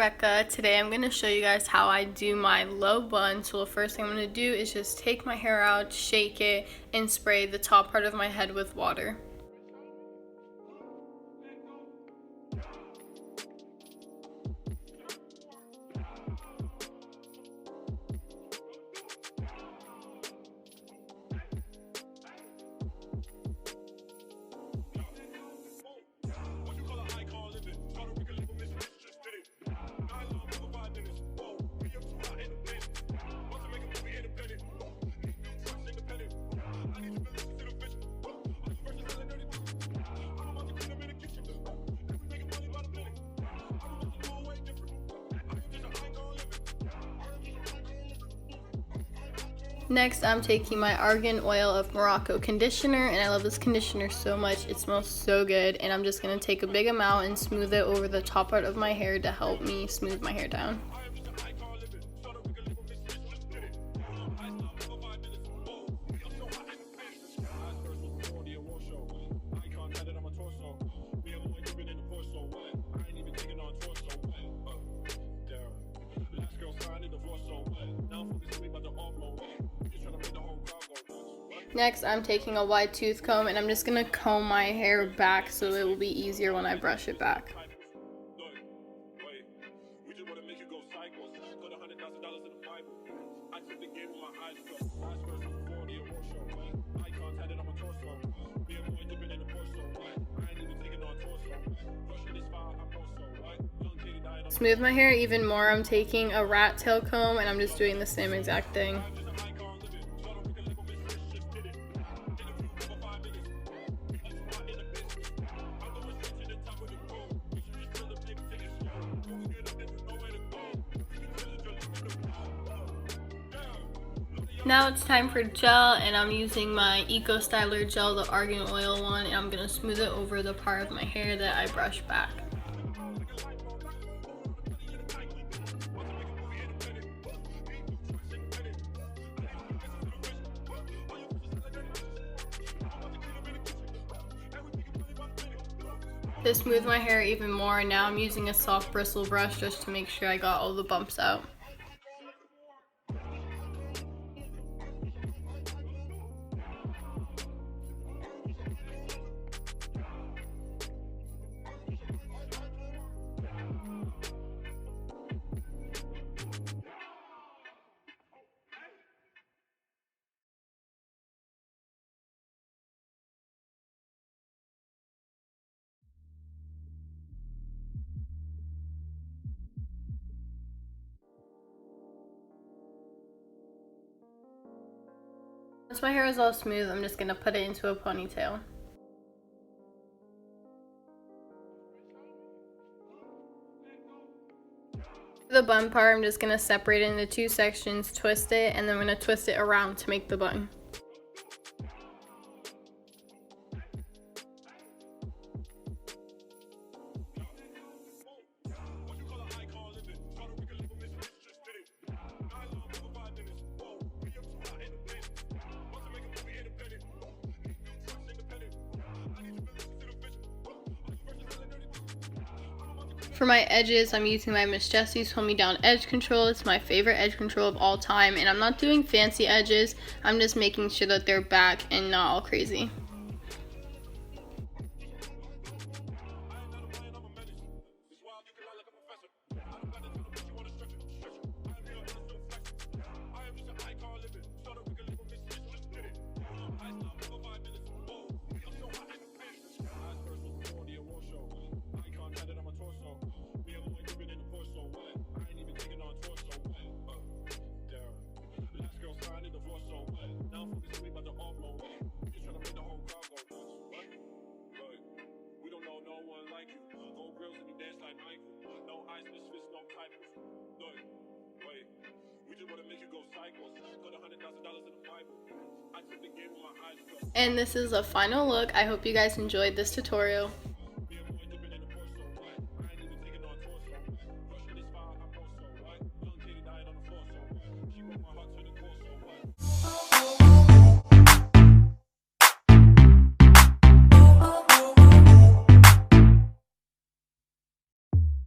Rebecca. Today I'm going to show you guys how I do my low bun. So the first thing I'm going to do is just take my hair out, shake it, and spray the top part of my head with water. Next, I'm taking my Argan Oil of Morocco conditioner, and I love this conditioner so much. It smells so good, and I'm just going to take a big amount and smooth it over the top part of my hair to help me smooth my hair down. Next, I'm taking a wide tooth comb and I'm just going to comb my hair back so it will be easier when I brush it back. Smooth my hair even more, I'm taking a rat tail comb and I'm just doing the same exact thing. Now it's time for gel, and I'm using my Eco Styler gel, the argan oil one, and I'm going to smooth it over the part of my hair that I brushed back. To smooth my hair even more, now I'm using a soft bristle brush just to make sure I got all the bumps out. Once my hair is all smooth, I'm just going to put it into a ponytail. For the bun part, I'm just going to separate it into two sections, twist it, and then I'm going to twist it around to make the bun. For my edges, I'm using my Miss Jessies Hold Me Down Edge Control. It's my favorite edge control of all time, and I'm not doing fancy edges. I'm just making sure that they're back and not all crazy. And this is a final look. I hope you guys enjoyed this tutorial.